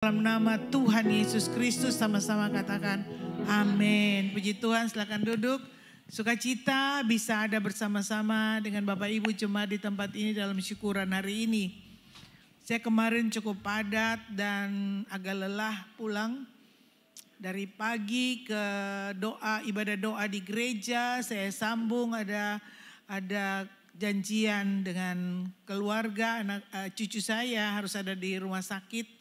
Dalam nama Tuhan Yesus Kristus sama-sama katakan amin. Puji Tuhan, silakan duduk. Sukacita bisa ada bersama-sama dengan Bapak Ibu jemaat di tempat ini dalam syukuran hari ini. Saya kemarin cukup padat dan agak lelah pulang. Dari pagi ke ibadah doa di gereja, saya sambung ada janjian dengan keluarga, cucu saya harus ada di rumah sakit.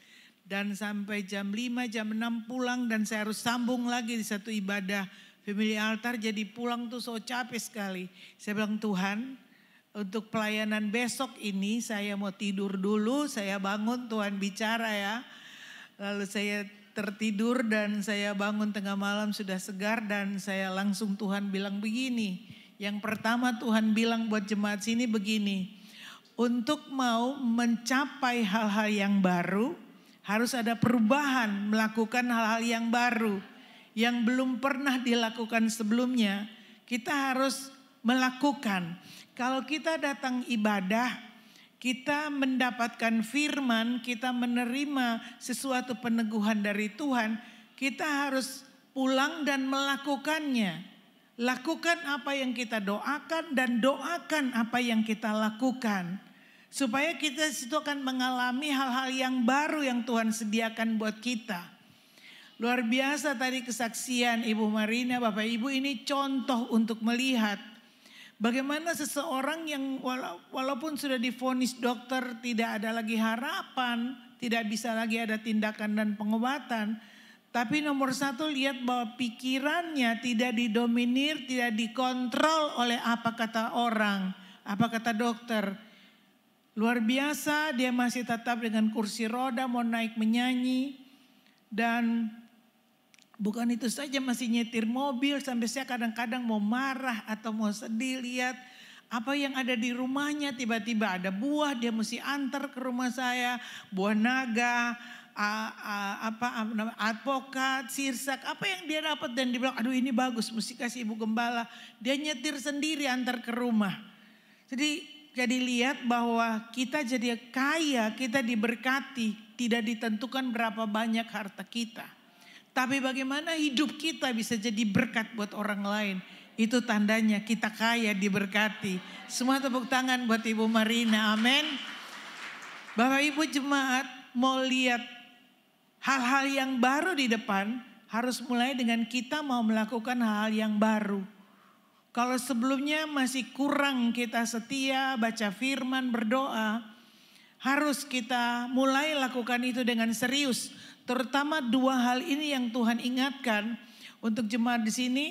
Dan sampai jam 5, jam 6 pulang dan saya harus sambung lagi di satu ibadah family altar. Jadi pulang tuh so capek sekali. Saya bilang, Tuhan, untuk pelayanan besok ini saya mau tidur dulu. Saya bangun, Tuhan bicara ya. Lalu saya tertidur dan saya bangun tengah malam sudah segar. Dan saya langsung Tuhan bilang begini. Yang pertama Tuhan bilang buat jemaat sini begini. Untuk mau mencapai hal-hal yang baru, harus ada perubahan, melakukan hal-hal yang baru, yang belum pernah dilakukan sebelumnya. Kita harus melakukan. Kalau kita datang ibadah, kita mendapatkan firman, kita menerima sesuatu peneguhan dari Tuhan, kita harus pulang dan melakukannya. Lakukan apa yang kita doakan dan doakan apa yang kita lakukan. Supaya kita situ akan mengalami hal-hal yang baru yang Tuhan sediakan buat kita. Luar biasa tadi kesaksian Ibu Marina, Bapak Ibu, ini contoh untuk melihat bagaimana seseorang yang walaupun sudah divonis dokter tidak ada lagi harapan, tidak bisa lagi ada tindakan dan pengobatan. Tapi nomor satu lihat bahwa pikirannya tidak didominir, tidak dikontrol oleh apa kata orang, apa kata dokter. Luar biasa, dia masih tetap dengan kursi roda mau naik menyanyi. Dan bukan itu saja, masih nyetir mobil sampai saya kadang-kadang mau marah atau mau sedih lihat apa yang ada di rumahnya. Tiba-tiba ada buah, dia mesti antar ke rumah saya, buah naga, advokat, sirsak, apa yang dia dapat dan dia bilang aduh ini bagus mesti kasih ibu gembala. Dia nyetir sendiri antar ke rumah. Jadi lihat bahwa kita jadi kaya, kita diberkati, tidak ditentukan berapa banyak harta kita. Tapi bagaimana hidup kita bisa jadi berkat buat orang lain. Itu tandanya kita kaya, diberkati. Semua tepuk tangan buat Ibu Marina, amin. Bapak Ibu jemaat mau lihat hal-hal yang baru di depan, harus mulai dengan kita mau melakukan hal-hal yang baru. Kalau sebelumnya masih kurang kita setia, baca firman, berdoa, harus kita mulai lakukan itu dengan serius. Terutama dua hal ini yang Tuhan ingatkan untuk jemaat di sini.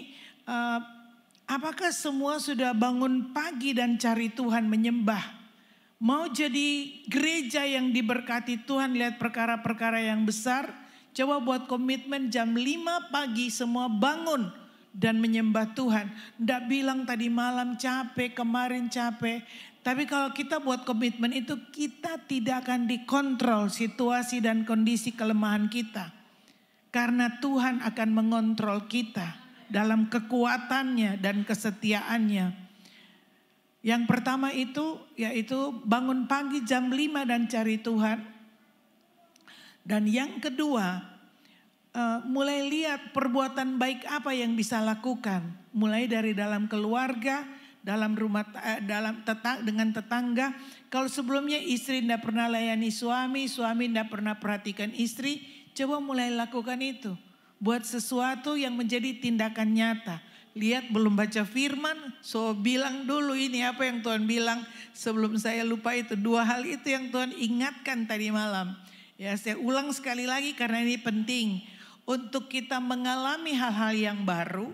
Apakah semua sudah bangun pagi dan cari Tuhan menyembah? Mau jadi gereja yang diberkati Tuhan, lihat perkara-perkara yang besar. Coba buat komitmen jam 5 pagi semua bangun dan menyembah Tuhan. Tidak bilang tadi malam capek, kemarin capek. Tapi kalau kita buat komitmen itu, kita tidak akan dikontrol situasi dan kondisi kelemahan kita. Karena Tuhan akan mengontrol kita dalam kekuatannya dan kesetiaannya. Yang pertama itu yaitu bangun pagi jam 5 dan cari Tuhan. Dan yang kedua, mulai lihat perbuatan baik apa yang bisa lakukan. Mulai dari dalam keluarga, dalam rumah, dengan tetangga. Kalau sebelumnya istri tidak pernah layani suami tidak pernah perhatikan istri. Coba mulai lakukan itu. Buat sesuatu yang menjadi tindakan nyata. Lihat belum baca firman, so bilang dulu ini apa yang Tuhan bilang. Sebelum saya lupa itu, dua hal itu yang Tuhan ingatkan tadi malam. Ya, saya ulang sekali lagi karena ini penting. Untuk kita mengalami hal-hal yang baru,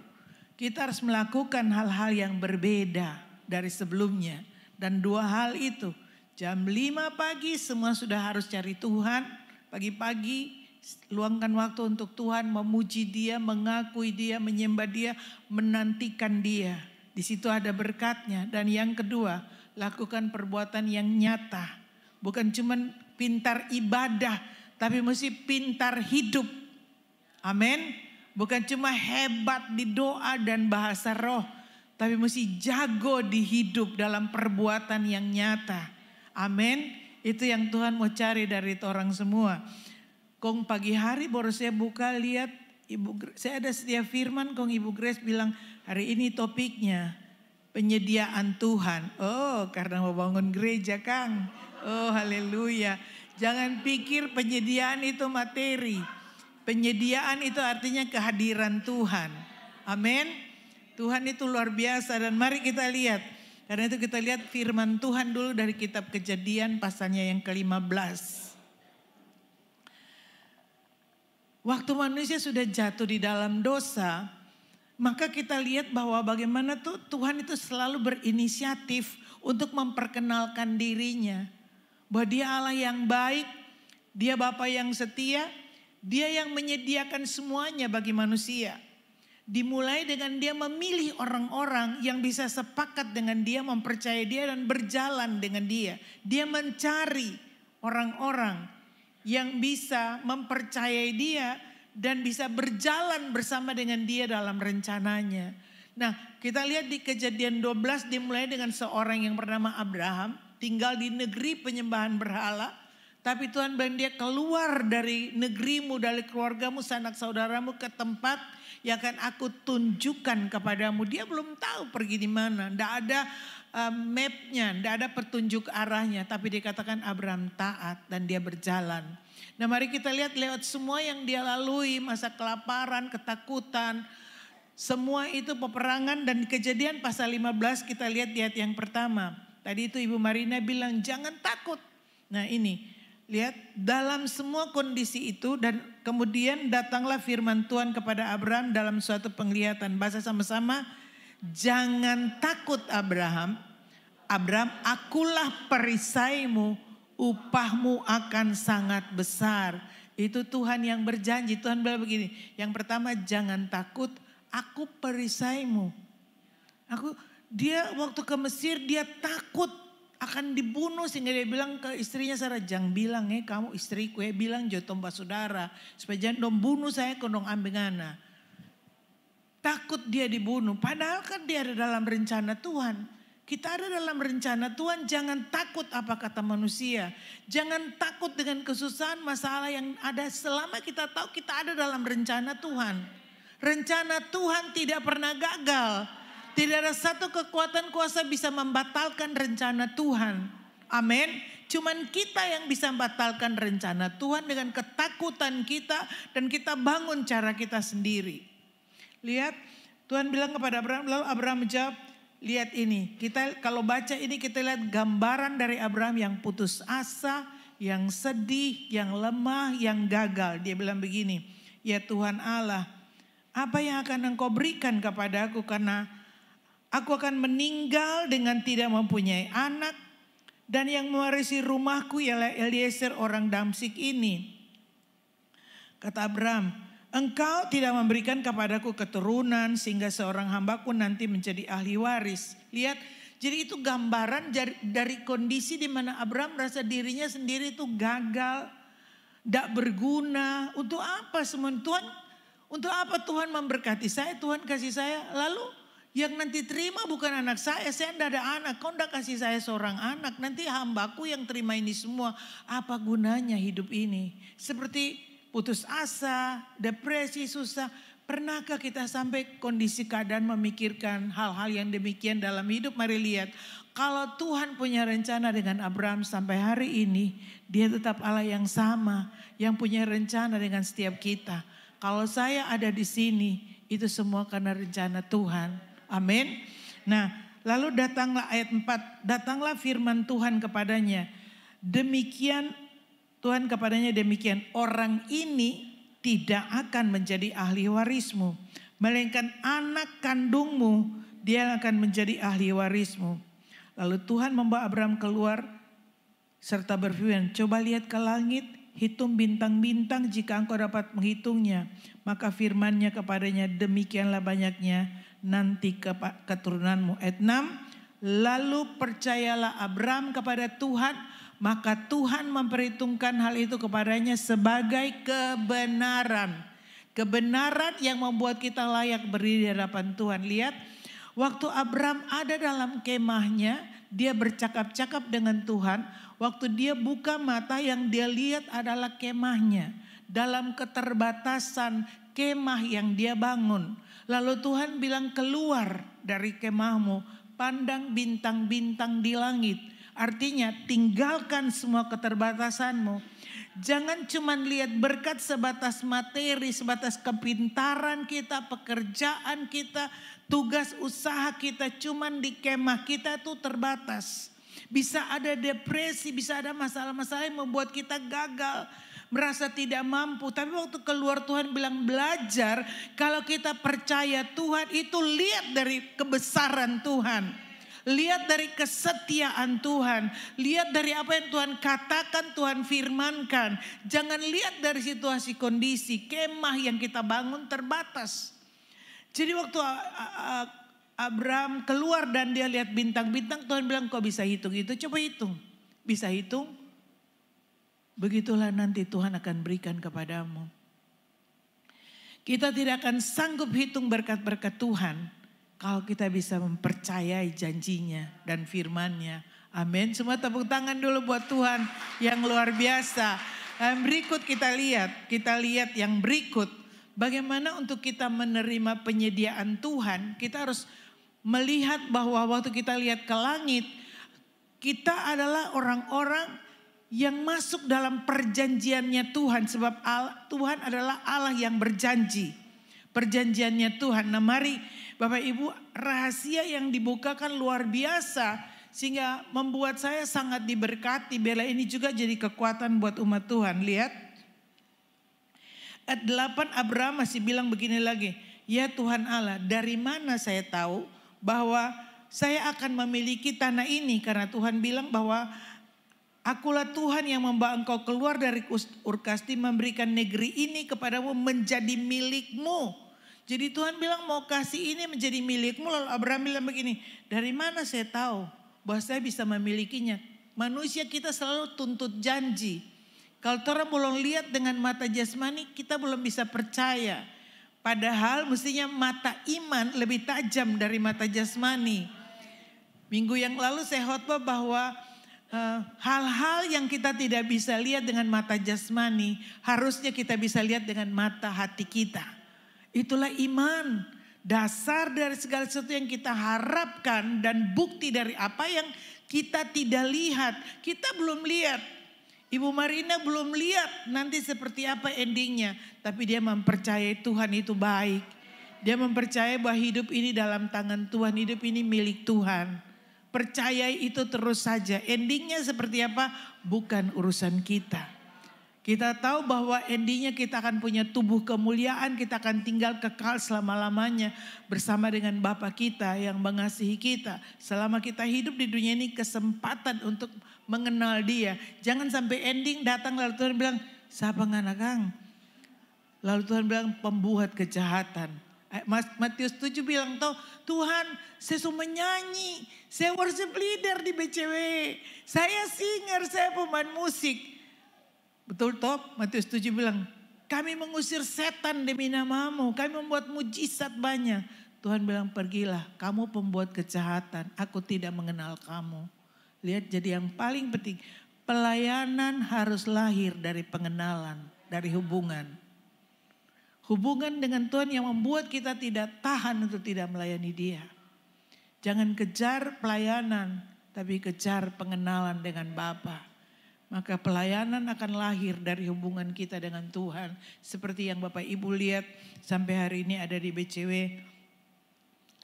kita harus melakukan hal-hal yang berbeda dari sebelumnya. Dan dua hal itu, jam 5 pagi semua sudah harus cari Tuhan. Pagi-pagi luangkan waktu untuk Tuhan, memuji Dia, mengakui Dia, menyembah Dia, menantikan Dia. Di situ ada berkatnya. Dan yang kedua, lakukan perbuatan yang nyata. Bukan cuma pintar ibadah, tapi mesti pintar hidup. Amin. Bukan cuma hebat di doa dan bahasa roh, tapi mesti jago di hidup dalam perbuatan yang nyata. Amin. Itu yang Tuhan mau cari dari orang semua. Kong pagi hari baru saya buka lihat saya ada sedia firman, kong Ibu Grace bilang hari ini topiknya penyediaan Tuhan. Oh, karena mau bangun gereja, Kang. Oh, haleluya. Jangan pikir penyediaan itu materi. Penyediaan itu artinya kehadiran Tuhan. Amin. Tuhan itu luar biasa dan mari kita lihat. Karena itu kita lihat firman Tuhan dulu dari kitab Kejadian pasalnya yang ke-15. Waktu manusia sudah jatuh di dalam dosa, maka kita lihat bahwa bagaimana tuh Tuhan itu selalu berinisiatif untuk memperkenalkan dirinya. Bahwa dia Allah yang baik, dia Bapa yang setia, dia yang menyediakan semuanya bagi manusia. Dimulai dengan dia memilih orang-orang yang bisa sepakat dengan dia, mempercayai dia dan berjalan dengan dia. Dia mencari orang-orang yang bisa mempercayai dia dan bisa berjalan bersama dengan dia dalam rencananya. Nah, kita lihat di Kejadian 12 dimulai dengan seorang yang bernama Abraham, tinggal di negeri penyembahan berhala. Tapi Tuhan bilang dia keluar dari negerimu, dari keluargamu, sanak saudaramu ke tempat yang akan aku tunjukkan kepadamu. Dia belum tahu pergi di mana, tidak ada mapnya, tidak ada petunjuk arahnya. Tapi dikatakan Abraham taat dan dia berjalan. Nah mari kita lihat lewat semua yang dia lalui, masa kelaparan, ketakutan. Semua itu peperangan dan Kejadian pasal 15 kita lihat di ayat yang pertama. Tadi itu Ibu Marina bilang jangan takut. Nah ini lihat dalam semua kondisi itu dan kemudian datanglah firman Tuhan kepada Abraham dalam suatu penglihatan. Bahasa sama-sama. Jangan takut Abraham, akulah perisaimu, upahmu akan sangat besar. Itu Tuhan yang berjanji. Tuhan bilang begini, yang pertama jangan takut, aku perisaimu. Dia waktu ke Mesir dia takut akan dibunuh sehingga dia bilang ke istrinya Sarah, jangan bilang kamu istriku bilang jotomba saudara supaya jangan dong bunuh saya kondong ambengana. Takut dia dibunuh, padahal kan dia ada dalam rencana Tuhan. Kita ada dalam rencana Tuhan, jangan takut apa kata manusia. Jangan takut dengan kesusahan masalah yang ada selama kita tahu kita ada dalam rencana Tuhan. Rencana Tuhan tidak pernah gagal. Tidak ada satu kekuatan kuasa bisa membatalkan rencana Tuhan. Amin. Cuman kita yang bisa membatalkan rencana Tuhan dengan ketakutan kita dan kita bangun cara kita sendiri. Lihat, Tuhan bilang kepada Abraham, lalu Abraham menjawab, lihat ini. Kita kalau baca ini kita lihat gambaran dari Abraham yang putus asa, yang sedih, yang lemah, yang gagal. Dia bilang begini, ya Tuhan Allah, apa yang akan Engkau berikan kepada aku karena aku akan meninggal dengan tidak mempunyai anak dan yang mewarisi rumahku ialah Eliezer orang Damsik ini. Kata Abraham, Engkau tidak memberikan kepadaku keturunan sehingga seorang hambaku nanti menjadi ahli waris. Lihat, jadi itu gambaran dari kondisi di mana Abraham merasa dirinya sendiri itu gagal, tidak berguna. Untuk apa semua Tuhan? Untuk apa Tuhan memberkati saya? Tuhan kasih saya. Lalu yang nanti terima bukan anak saya tidak ada anak. Kau tidak kasih saya seorang anak. Nanti hambaku yang terima ini semua. Apa gunanya hidup ini? Seperti putus asa, depresi, susah. Pernahkah kita sampai kondisi keadaan memikirkan hal-hal yang demikian dalam hidup? Mari lihat. Kalau Tuhan punya rencana dengan Abraham sampai hari ini, dia tetap Allah yang sama. Yang punya rencana dengan setiap kita. Kalau saya ada di sini, itu semua karena rencana Tuhan. Amin. Nah, lalu datanglah ayat 4. Datanglah firman Tuhan kepadanya. Demikian Tuhan kepadanya demikian, orang ini tidak akan menjadi ahli warismu. Melainkan anak kandungmu, dia akan menjadi ahli warismu. Lalu Tuhan membawa Abraham keluar serta berfirman, coba lihat ke langit, hitung bintang-bintang jika engkau dapat menghitungnya. Maka firman-Nya kepadanya, demikianlah banyaknya nanti keturunanmu. Ayat 6, lalu percayalah Abraham kepada Tuhan, maka Tuhan memperhitungkan hal itu kepadanya sebagai kebenaran. Kebenaran yang membuat kita layak berdiri di hadapan Tuhan. Lihat, waktu Abraham ada dalam kemahnya, dia bercakap-cakap dengan Tuhan. Waktu dia buka mata yang dia lihat adalah kemahnya. dalam keterbatasan kemah yang dia bangun. Lalu Tuhan bilang, keluar dari kemahmu, pandang bintang-bintang di langit. Artinya tinggalkan semua keterbatasanmu. Jangan cuma lihat berkat sebatas materi, sebatas kepintaran kita, pekerjaan kita, tugas usaha kita, cuman di kemah kita tuh terbatas. Bisa ada depresi, bisa ada masalah-masalah yang membuat kita gagal, merasa tidak mampu. Tapi waktu keluar Tuhan bilang belajar, kalau kita percaya Tuhan itu lihat dari kebesaran Tuhan. Lihat dari kesetiaan Tuhan. Lihat dari apa yang Tuhan katakan, Tuhan firmankan. Jangan lihat dari situasi kondisi. Kemah yang kita bangun terbatas. Jadi waktu Abraham keluar dan dia lihat bintang-bintang, Tuhan bilang, kok bisa hitung itu? Coba hitung. Bisa hitung? Begitulah nanti Tuhan akan berikan kepadamu. Kita tidak akan sanggup hitung berkat-berkat Tuhan kalau kita bisa mempercayai janjinya dan firman-Nya. Amin. Semua tepuk tangan dulu buat Tuhan yang luar biasa. Berikut kita lihat yang berikut. Bagaimana untuk kita menerima penyediaan Tuhan, kita harus melihat bahwa waktu kita lihat ke langit, kita adalah orang-orang yang masuk dalam perjanjiannya Tuhan. Sebab Tuhan adalah Allah yang berjanji. Perjanjiannya Tuhan. Nah mari Bapak Ibu, rahasia yang dibukakan luar biasa. Sehingga membuat saya sangat diberkati. Bila ini juga jadi kekuatan buat umat Tuhan. Lihat. Ayat 8 Abraham masih bilang begini lagi. Ya Tuhan Allah, dari mana saya tahu bahwa saya akan memiliki tanah ini. Karena Tuhan bilang bahwa akulah Tuhan yang membawa engkau keluar dari Ur Kasdi, memberikan negeri ini kepadamu menjadi milikmu. Jadi Tuhan bilang mau kasih ini menjadi milikmu. Lalu Abraham bilang begini, dari mana saya tahu bahwa saya bisa memilikinya? Manusia kita selalu tuntut janji. Kalau orang belum lihat dengan mata jasmani, kita belum bisa percaya. Padahal mestinya mata iman lebih tajam dari mata jasmani. Minggu yang lalu saya khotbah bahwa hal-hal yang kita tidak bisa lihat dengan mata jasmani, harusnya kita bisa lihat dengan mata hati kita. Itulah iman, dasar dari segala sesuatu yang kita harapkan dan bukti dari apa yang kita tidak lihat. Kita belum lihat, Ibu Marina belum lihat nanti seperti apa endingnya. Tapi dia mempercayai Tuhan itu baik. Dia mempercayai bahwa hidup ini dalam tangan Tuhan, hidup ini milik Tuhan. Percayai itu terus saja. Endingnya seperti apa? Bukan urusan kita. Kita tahu bahwa endingnya kita akan punya tubuh kemuliaan. Kita akan tinggal kekal selama-lamanya bersama dengan Bapa kita yang mengasihi kita. Selama kita hidup di dunia ini kesempatan untuk mengenal Dia. Jangan sampai ending datang lalu Tuhan bilang, siapa ngana Kang? Lalu Tuhan bilang pembuat kejahatan. Matius 7 bilang Tuhan saya suka menyanyi. Saya worship leader di BCW. Saya singer, saya pemain musik. Betul toh? Matius 7 bilang, kami mengusir setan demi namamu. Kami membuat mujizat banyak. Tuhan bilang, pergilah, kamu pembuat kejahatan. Aku tidak mengenal kamu. Lihat, jadi yang paling penting, pelayanan harus lahir dari pengenalan, dari hubungan. Hubungan dengan Tuhan yang membuat kita tidak tahan untuk tidak melayani Dia. Jangan kejar pelayanan, tapi kejar pengenalan dengan Bapa. Maka pelayanan akan lahir dari hubungan kita dengan Tuhan. Seperti yang Bapak Ibu lihat sampai hari ini ada di BCW.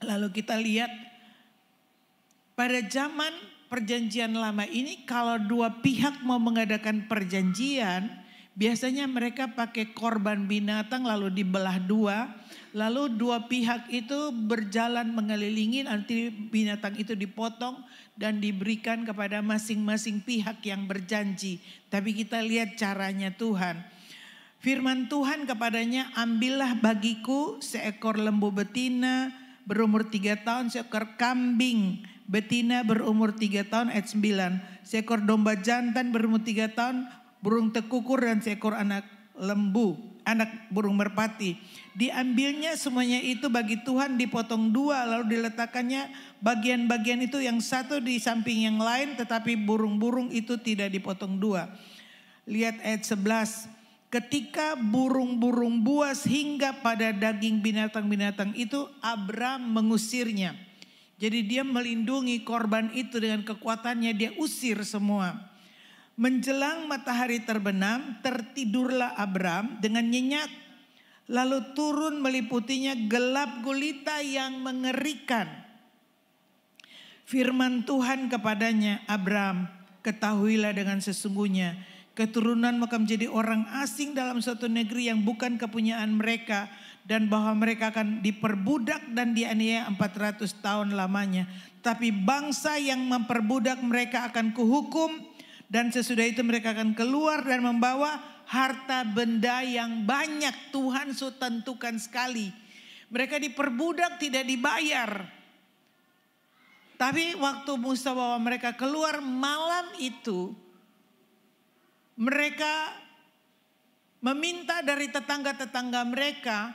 Lalu kita lihat pada zaman perjanjian lama ini kalau dua pihak mau mengadakan perjanjian. Biasanya mereka pakai korban binatang lalu dibelah dua. Lalu dua pihak itu berjalan mengelilingi, nanti binatang itu dipotong dan diberikan kepada masing-masing pihak yang berjanji. Tapi kita lihat caranya Tuhan. Firman Tuhan kepadanya, ambillah bagiku seekor lembu betina berumur 3 tahun, seekor kambing betina berumur 3 tahun ayat 9. Seekor domba jantan berumur 3 tahun, burung tekukur dan seekor anak lembu, anak burung merpati. Diambilnya semuanya itu bagi Tuhan, dipotong dua lalu diletakkannya bagian-bagian itu yang satu di samping yang lain, tetapi burung-burung itu tidak dipotong dua. Lihat ayat 11. ketika burung-burung buas hingga pada daging binatang-binatang itu, Abram mengusirnya. Jadi dia melindungi korban itu dengan kekuatannya, dia usir semua. Menjelang matahari terbenam, tertidurlah Abram dengan nyenyak. Lalu turun meliputinya gelap gulita yang mengerikan. Firman Tuhan kepadanya, Abram, ketahuilah dengan sesungguhnya keturunanmu akan menjadi orang asing dalam suatu negeri yang bukan kepunyaan mereka, dan bahwa mereka akan diperbudak dan dianiaya 400 tahun lamanya. Tapi bangsa yang memperbudak mereka akan kuhukum, dan sesudah itu mereka akan keluar dan membawa harta benda yang banyak. Tuhan sudah tentukan sekali. Mereka diperbudak tidak dibayar. Tapi waktu Musa bawa mereka keluar malam itu, mereka meminta dari tetangga-tetangga mereka,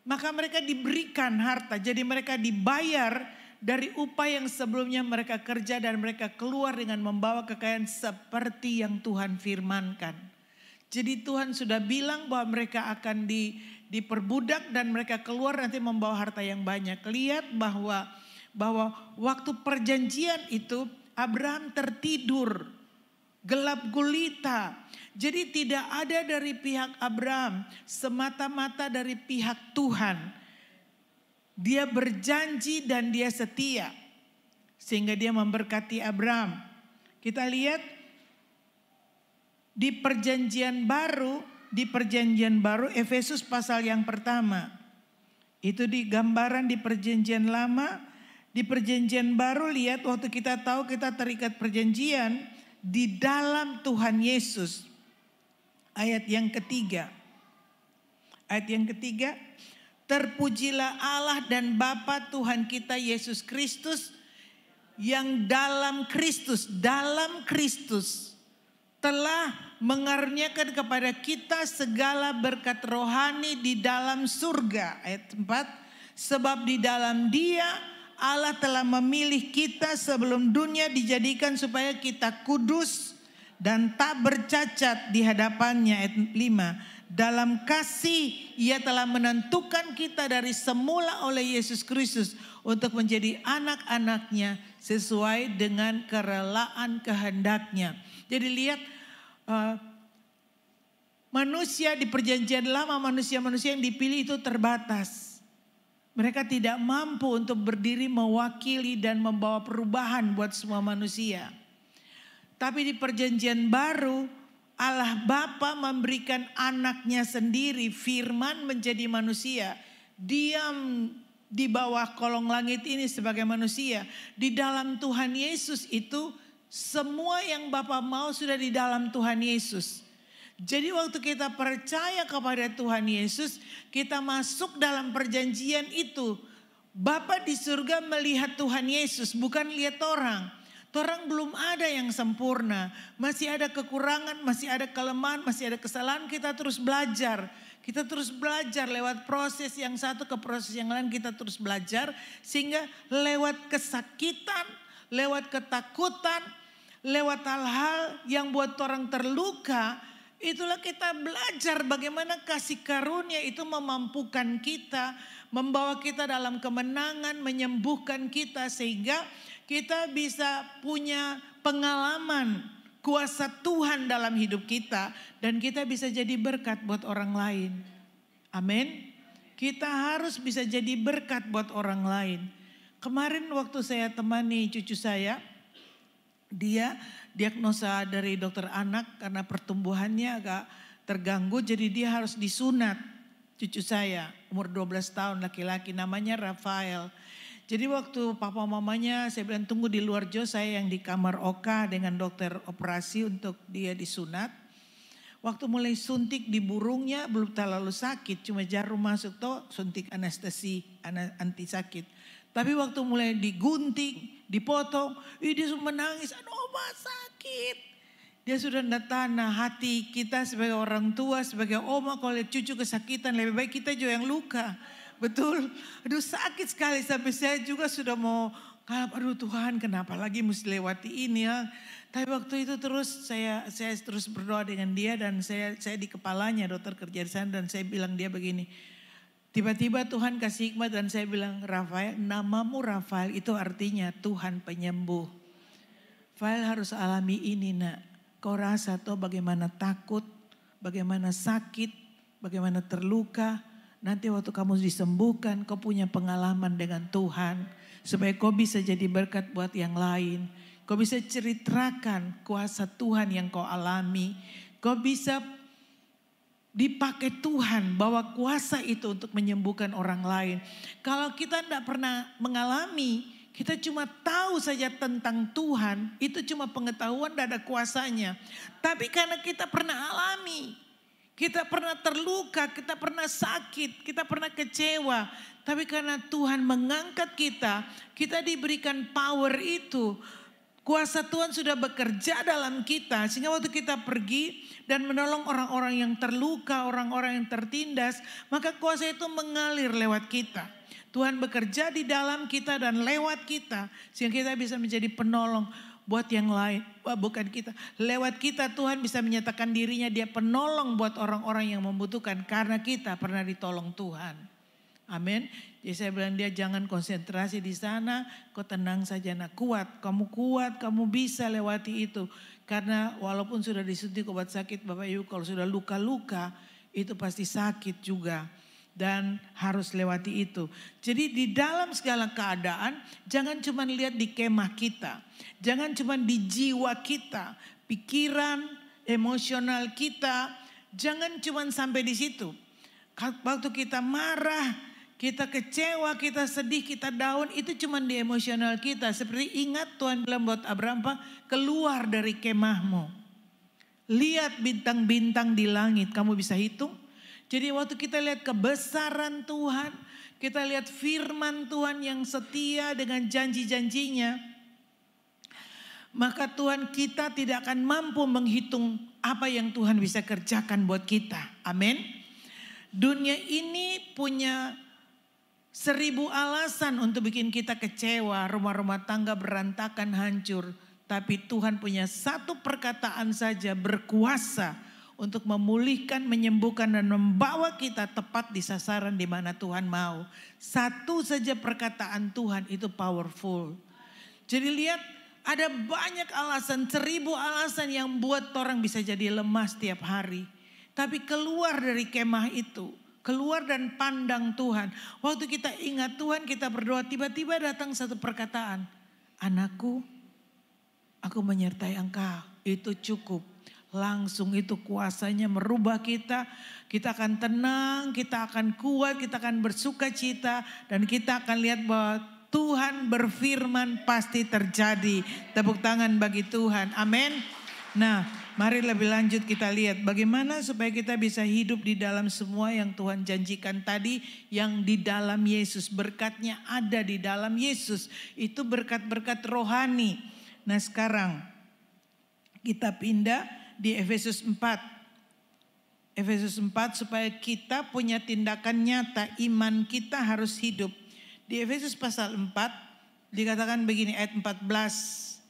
maka mereka diberikan harta. Jadi mereka dibayar dari upah yang sebelumnya mereka kerja, dan mereka keluar dengan membawa kekayaan seperti yang Tuhan firmankan. Jadi Tuhan sudah bilang bahwa mereka akan diperbudak dan mereka keluar nanti membawa harta yang banyak. Lihat bahwa waktu perjanjian itu Abraham tertidur, gelap gulita. Jadi tidak ada dari pihak Abraham, semata-mata dari pihak Tuhan. Dia berjanji dan dia setia, sehingga dia memberkati Abraham. Kita lihat di perjanjian baru Efesus pasal yang pertama. Itu di gambaran di perjanjian lama. Di perjanjian baru lihat waktu kita tahu kita terikat perjanjian di dalam Tuhan Yesus. Ayat yang ketiga. Terpujilah Allah dan Bapa Tuhan kita Yesus Kristus, yang dalam Kristus telah mengaruniakan kepada kita segala berkat rohani di dalam surga. Ayat 4. Sebab di dalam Dia Allah telah memilih kita sebelum dunia dijadikan supaya kita kudus dan tak bercacat di hadapannya. Ayat 5. Dalam kasih Ia telah menentukan kita dari semula oleh Yesus Kristus untuk menjadi anak-anaknya sesuai dengan kerelaan kehendaknya. Jadi lihat manusia di perjanjian lama, manusia-manusia yang dipilih itu terbatas. Mereka tidak mampu untuk berdiri mewakili dan membawa perubahan buat semua manusia. Tapi di perjanjian baru Allah Bapa memberikan anaknya sendiri, firman menjadi manusia. Diam di bawah kolong langit ini sebagai manusia. Di dalam Tuhan Yesus itu semua yang Bapa mau sudah di dalam Tuhan Yesus. Jadi waktu kita percaya kepada Tuhan Yesus, kita masuk dalam perjanjian itu. Bapa di surga melihat Tuhan Yesus, bukan lihat orang. Orang belum ada yang sempurna, masih ada kekurangan, masih ada kelemahan, masih ada kesalahan. Kita terus belajar. Kita terus belajar lewat proses yang satu ke proses yang lain, kita terus belajar. Sehingga lewat kesakitan, lewat ketakutan, lewat hal-hal yang buat orang terluka, itulah kita belajar bagaimana kasih karunia itu memampukan kita, membawa kita dalam kemenangan, menyembuhkan kita sehingga kita bisa punya pengalaman kuasa Tuhan dalam hidup kita dan kita bisa jadi berkat buat orang lain. Amin. Kita harus bisa jadi berkat buat orang lain. Kemarin waktu saya temani cucu saya, dia diagnosa dari dokter anak karena pertumbuhannya agak terganggu, jadi dia harus disunat. Cucu saya umur 12 tahun laki-laki, namanya Rafael. Jadi waktu papa mamanya saya bilang tunggu di luar Jo, saya yang di kamar Oka dengan dokter operasi untuk dia disunat. Waktu mulai suntik di burungnya belum terlalu sakit, cuma jarum masuk toh suntik anestesi anti sakit. Tapi waktu mulai digunting, dipotong, dia menangis, aduh oma sakit. Dia sudah tidak tahan. Hati kita sebagai orang tua, sebagai oma kalau lihat cucu kesakitan lebih baik kita juga yang luka. Betul, aduh sakit sekali sampai saya juga sudah mau Kalau aduh Tuhan kenapa lagi mesti lewati ini ya. Tapi waktu itu terus saya terus berdoa dengan dia dan saya di kepalanya dokter kerja di sana dan saya bilang dia begini. Tiba-tiba Tuhan kasih hikmat dan saya bilang Rafael, namamu Rafael itu artinya Tuhan penyembuh. Rafael harus alami ini nak. Kau rasa toh bagaimana takut, bagaimana sakit, bagaimana terluka. Nanti waktu kamu disembuhkan kau punya pengalaman dengan Tuhan. Supaya kau bisa jadi berkat buat yang lain. Kau bisa ceritakan kuasa Tuhan yang kau alami. Kau bisa dipakai Tuhan bawa kuasa itu untuk menyembuhkan orang lain. Kalau kita tidak pernah mengalami, kita cuma tahu saja tentang Tuhan. Itu cuma pengetahuan, tidak ada kuasanya. Tapi karena kita pernah alami. Kita pernah terluka, kita pernah sakit, kita pernah kecewa. Tapi karena Tuhan mengangkat kita, kita diberikan power itu. Kuasa Tuhan sudah bekerja dalam kita. Sehingga waktu kita pergi dan menolong orang-orang yang terluka, orang-orang yang tertindas. Maka kuasa itu mengalir lewat kita. Tuhan bekerja di dalam kita dan lewat kita. Sehingga kita bisa menjadi penolong buat yang lain. Bukan kita. Lewat kita Tuhan bisa menyatakan dirinya dia penolong buat orang-orang yang membutuhkan. Karena kita pernah ditolong Tuhan. Amin. Jadi saya bilang dia jangan konsentrasi di sana. Kau tenang saja nak, kuat. Kamu bisa lewati itu. Karena walaupun sudah disuntik obat sakit Bapak Ibu. Kalau sudah luka-luka itu pasti sakit juga. Dan harus lewati itu. Jadi di dalam segala keadaan jangan cuma lihat di kemah kita. Jangan cuma di jiwa kita. Pikiran, emosional kita. Jangan cuma sampai di situ. Waktu kita marah, kita kecewa, kita sedih, kita down, itu cuma di emosional kita. Seperti ingat Tuhan bilang buat Abraham, keluar dari kemahmu. Lihat bintang-bintang di langit, kamu bisa hitung. Jadi waktu kita lihat kebesaran Tuhan, kita lihat firman Tuhan yang setia dengan janji-janjinya. Maka Tuhan kita tidak akan mampu menghitung apa yang Tuhan bisa kerjakan buat kita. Amin. Dunia ini punya 1000 alasan untuk bikin kita kecewa, rumah-rumah tangga berantakan, hancur. Tapi Tuhan punya satu perkataan saja berkuasa untuk memulihkan, menyembuhkan dan membawa kita tepat di sasaran di mana Tuhan mau. Satu saja perkataan Tuhan itu powerful. Jadi lihat ada banyak alasan, 1000 alasan yang buat orang bisa jadi lemah setiap hari. Tapi keluar dari kemah itu. Keluar dan pandang Tuhan. Waktu kita ingat Tuhan, kita berdoa, tiba-tiba datang satu perkataan. Anakku, aku menyertai engkau. Itu cukup. Langsung itu kuasanya merubah kita. Kita akan tenang, kita akan kuat, kita akan bersuka cita. Dan kita akan lihat bahwa Tuhan berfirman pasti terjadi. Tepuk tangan bagi Tuhan. Amin. Nah, mari lebih lanjut kita lihat bagaimana supaya kita bisa hidup di dalam semua yang Tuhan janjikan tadi. Yang di dalam Yesus, berkatnya ada di dalam Yesus. Itu berkat-berkat rohani. Nah sekarang kita pindah di Efesus 4. Efesus 4 supaya kita punya tindakan nyata, iman kita harus hidup. Di Efesus pasal 4 dikatakan begini ayat 14.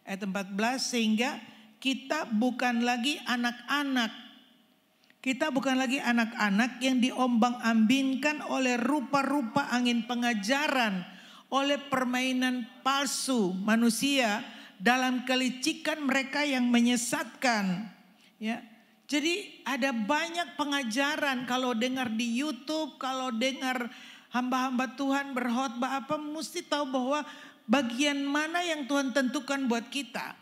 Ayat 14 sehingga kita bukan lagi anak-anak. Kita bukan lagi anak-anak yang diombang-ambingkan oleh rupa-rupa angin pengajaran. Oleh permainan palsu manusia dalam kelicikan mereka yang menyesatkan. Ya, jadi ada banyak pengajaran kalau dengar di YouTube, kalau dengar hamba-hamba Tuhan berkhotbah apa, mesti tahu bahwa bagian mana yang Tuhan tentukan buat kita.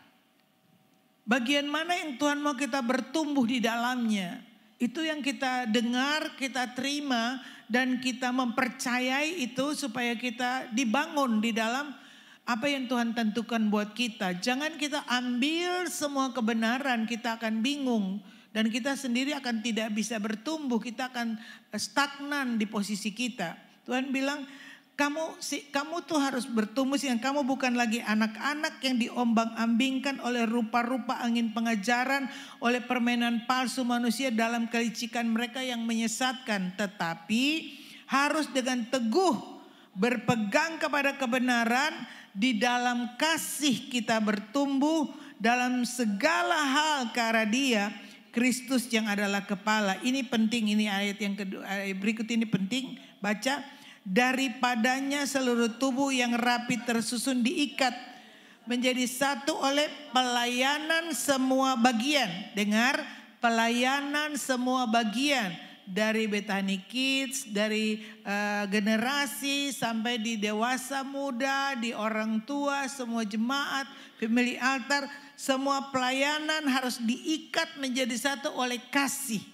Bagian mana yang Tuhan mau kita bertumbuh di dalamnya. Itu yang kita dengar, kita terima dan kita mempercayai itu supaya kita dibangun di dalam apa yang Tuhan tentukan buat kita. Jangan kita ambil semua kebenaran, kita akan bingung. Dan kita sendiri akan tidak bisa bertumbuh, kita akan stagnan di posisi kita. Tuhan bilang, kamu tuh harus bertumbuh yang kamu bukan lagi anak-anak yang diombang-ambingkan oleh rupa-rupa angin pengajaran, oleh permainan palsu manusia dalam kelicikan mereka yang menyesatkan. Tetapi harus dengan teguh berpegang kepada kebenaran di dalam kasih kita bertumbuh dalam segala hal ke arah Dia, Kristus yang adalah kepala. Ini penting, ini ayat yang kedua, ayat berikut ini penting, baca. Daripadanya seluruh tubuh yang rapi tersusun diikat menjadi satu oleh pelayanan semua bagian. Dengar, pelayanan semua bagian. Dari Bethany Kids, dari generasi sampai di dewasa muda, di orang tua, semua jemaat, family altar, semua pelayanan harus diikat menjadi satu oleh kasih.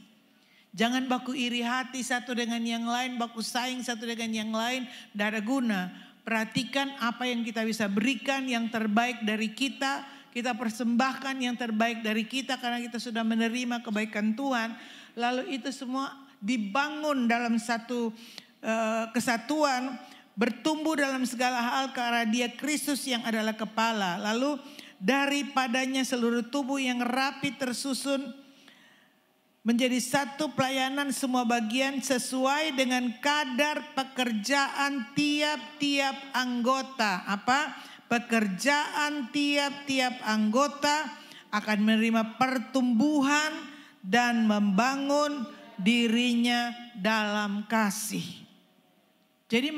Jangan baku iri hati satu dengan yang lain, baku saing satu dengan yang lain, tidak ada guna. Perhatikan apa yang kita bisa berikan, yang terbaik dari kita. Kita persembahkan yang terbaik dari kita karena kita sudah menerima kebaikan Tuhan. Lalu itu semua dibangun dalam satu kesatuan, bertumbuh dalam segala hal ke arah Dia, Kristus yang adalah kepala. Lalu daripadanya seluruh tubuh yang rapi tersusun menjadi satu pelayanan semua bagian sesuai dengan kadar pekerjaan tiap-tiap anggota. Apa? Pekerjaan tiap-tiap anggota akan menerima pertumbuhan dan membangun dirinya dalam kasih. Jadi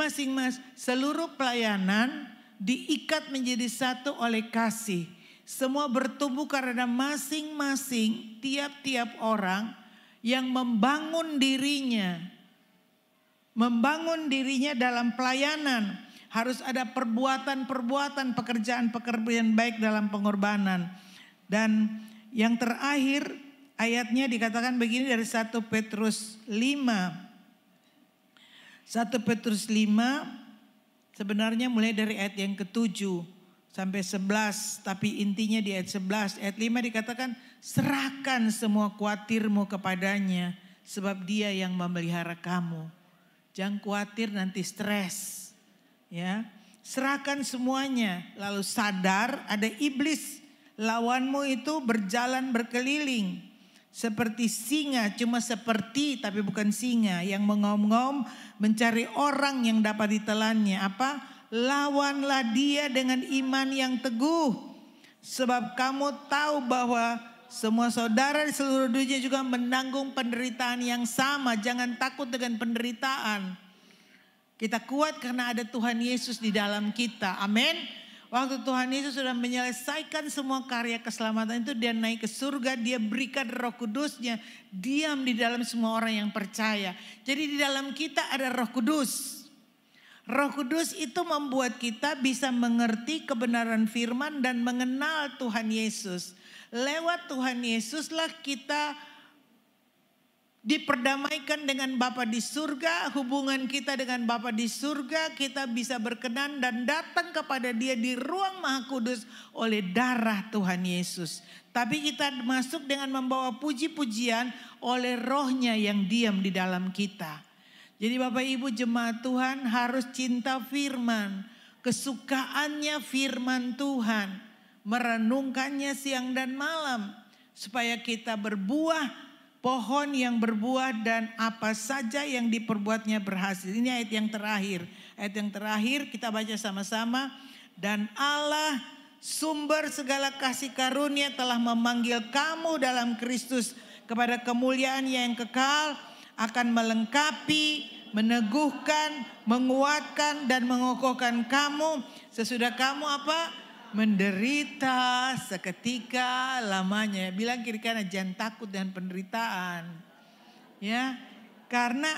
seluruh pelayanan diikat menjadi satu oleh kasih. Semua bertumbuh karena masing-masing tiap-tiap orang yang membangun dirinya dalam pelayanan. Harus ada perbuatan-perbuatan, pekerjaan-pekerjaan baik dalam pengorbanan. Dan yang terakhir ayatnya dikatakan begini dari 1 Petrus 5. 1 Petrus 5 sebenarnya mulai dari ayat yang ke-7 sampai 11. Tapi intinya di ayat 11. Ayat 5 dikatakan serahkan semua khawatirmu kepadanya sebab Dia yang memelihara kamu. Jangan khawatir nanti stres. Ya, serahkan semuanya. Lalu sadar ada iblis lawanmu itu berjalan berkeliling seperti singa, cuma seperti tapi bukan singa, yang mengaum-ngaum mencari orang yang dapat ditelannya. Apa? Lawanlah dia dengan iman yang teguh, sebab kamu tahu bahwa semua saudara di seluruh dunia juga menanggung penderitaan yang sama. Jangan takut dengan penderitaan. Kita kuat karena ada Tuhan Yesus di dalam kita. Amin. Waktu Tuhan Yesus sudah menyelesaikan semua karya keselamatan itu, Dia naik ke surga, Dia berikan Roh Kudus-Nya diam di dalam semua orang yang percaya. Jadi di dalam kita ada Roh Kudus. Roh Kudus itu membuat kita bisa mengerti kebenaran firman dan mengenal Tuhan Yesus. Lewat Tuhan Yesuslah kita diperdamaikan dengan Bapa di surga, hubungan kita dengan Bapa di surga, kita bisa berkenan dan datang kepada Dia di ruang Maha Kudus oleh darah Tuhan Yesus. Tapi kita masuk dengan membawa puji-pujian oleh Roh-Nya yang diam di dalam kita. Jadi Bapak Ibu jemaat Tuhan harus cinta firman, kesukaannya firman Tuhan, merenungkannya siang dan malam supaya kita berbuah, pohon yang berbuah dan apa saja yang diperbuatnya berhasil. Ini ayat yang terakhir. Ayat yang terakhir kita baca sama-sama. Dan Allah sumber segala kasih karunia telah memanggil kamu dalam Kristus kepada kemuliaan yang kekal, akan melengkapi, meneguhkan, menguatkan dan mengokohkan kamu sesudah kamu apa? Menderita seketika lamanya. Bilang kiri kanan, jangan takut dengan penderitaan. Ya, karena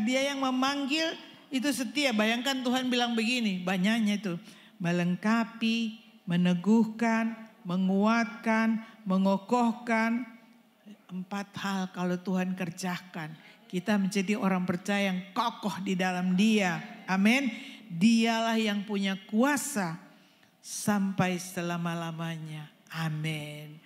Dia yang memanggil itu setia. Bayangkan Tuhan bilang begini, banyaknya itu. Melengkapi, meneguhkan, menguatkan, mengokohkan. 4 hal kalau Tuhan kerjakan. Kita menjadi orang percaya yang kokoh di dalam Dia. Amin. Dialah yang punya kuasa sampai selama-lamanya. Amin.